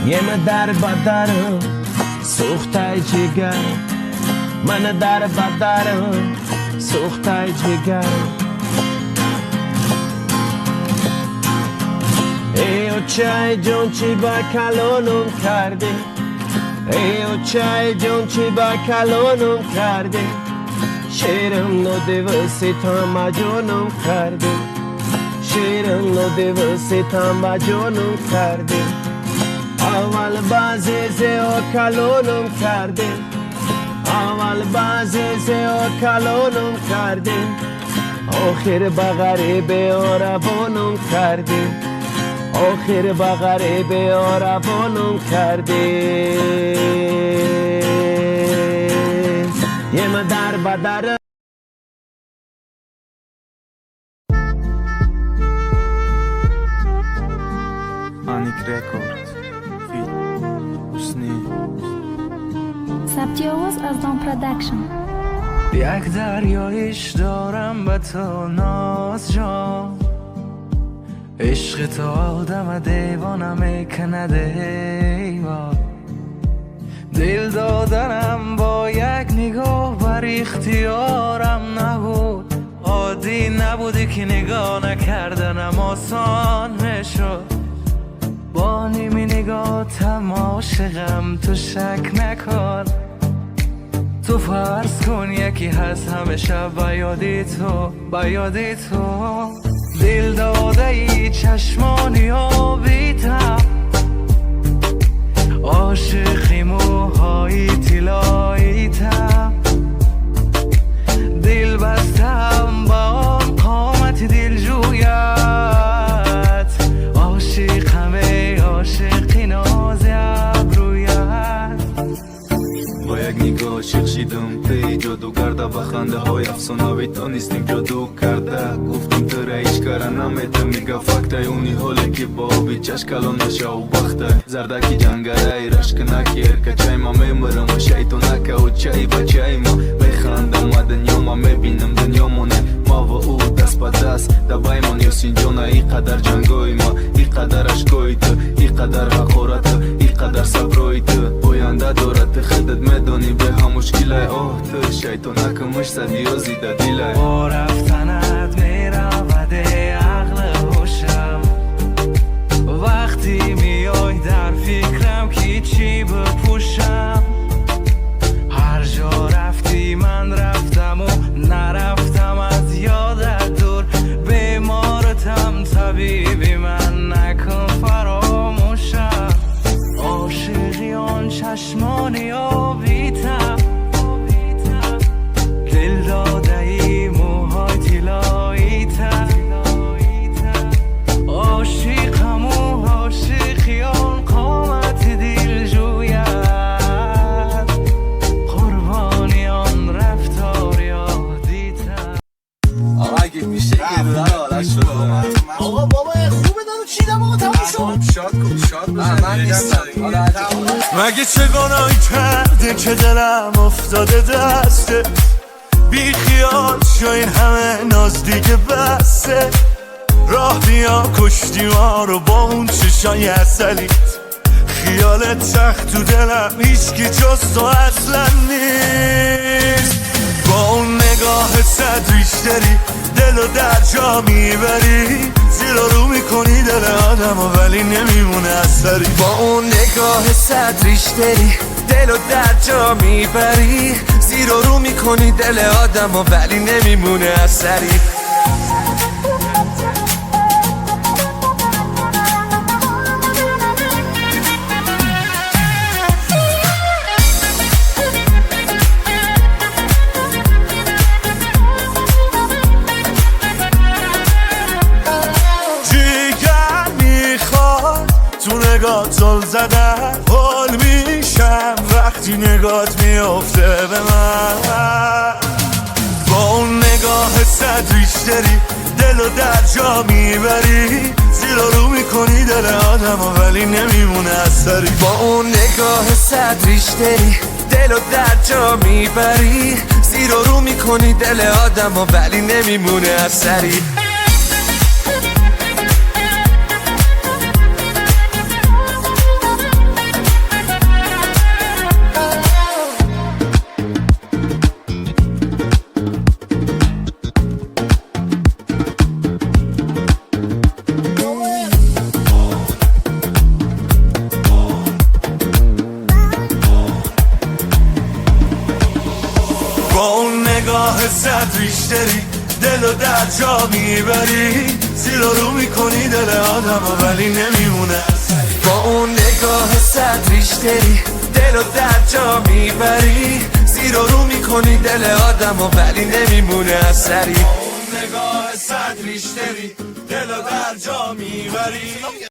یه در بدرم سوختای جگر، من در بدرم سوختای جگر. ای او چای جون چی با کلونم کرده، ای او چای جون چی با کلونم کرده، شیرم نو دیوسی تا مجونم کرده، شیرم نو دیوسی تا مجونم کرده. اول بازی زیو کلونم کرده، اول بازی زیو کلونم کرده، آخر بغری به آرابونم کرده، آخر بغری به آرابونم کرده. یه مدر بدر آنیک رکورد حسنی ثبتی آواز از دام پرودکشن. یک دریایش دارم به تو ناز جان، عشق تو آدم دیوانه میکنه دیوان، دل دادنم با یک نگاه بر اختیارم نبود، عادی نبودی که نگاه نکردنم آسان میشد، با نیمی نگاهتم عاشقم تو شک نکن، تو فرض کن یکی هست همیشه به یادی تو، به یادی تو، دل داده ای چشمانی آبیتم، عاشقی موهای طلاییتم، دل بستم با آن قامت دل جویت، عاشقم عاشقی ناز ابرویت. با یک نگاه عاشق شیدم پی جادوگر ده به خنده های افسانوی تو نیستیم جادو کرده، گفتم تو را هیچ کاره نمیده، میگه فکته اونی حالی که با آبی چشک الان نشه و بخته، زردکی جنگره ای رشک نکی ارکه چای ما میمرم و شیطونکه و چای بچه ما میخندم و دنیا ما میبینم دنیا مونه ما و او دست به دست دبای من یوسین جانه ای قدر جنگوی ما، ای قدر عشقوی تو، ای قدر حقارت تو، ای قدر صبروی تو، پوینده دارد خودت میدانی به هم مشکل آه تو، شیطانک مش صدیازی ده دیله با رفتنت میرود عقل هوشم، وقتی میای در فکرم که چی بپوشم، هر جا رفتی من رفتم و نرفتم از یادت دور، بیمارتم طبیبی من نکن فراموشم، عاشقی آن چشمانی آبیتم، دل داده ای موهای طلاییتم، عاشقم و عاشقی آن قامت دل جویت، قربانی آن رفتار یادیتم. آقا اگه میشه یه دونه رو آرش شده آقا بابا خوبه دارو چیدم آقا تموم شد. شاد کن شاد بشه نیستم مگه چه گناهی کرده که دلم افتاده دسته، بی خیال شو این همه ناز دیگه بسته، راه بیا کشتی ما رو با اون چشای اصلیت، خیالت سخت تو دلم هیچکی جز تو اصلا نیست، با اون نگاه صد ریشتری دلو در جا میبری، زیر رو میکنی دل آدم ولی نمیمونه اثری، با اون نگاه صد ریشتری دلو در جا میبری، زیر رو میکنی دل آدم ولی نمیمونه اثری. نگاه زل زدن حال میشم وقتی نگات میافته به من، با اون نگاه صد ریشتری دلو در جا میبری، زیر رو میکنی دل آدم ولی نمیمونه اثری، با اون نگاه صد ریشتری دلو در جا میبری، زیر رو میکنی دل آدم ولی نمیمونه اثری. نگاه صد ریشتری دلو در جا میبری زیر و رو میکنی دل آدم ولی نمیمونه با اون نگاه صد ریشتری دلو در جا میبری زیر و رو میکنی دل آدم ولی نمیمونه اثری نگاه صد ریشتری دلو در جا میبری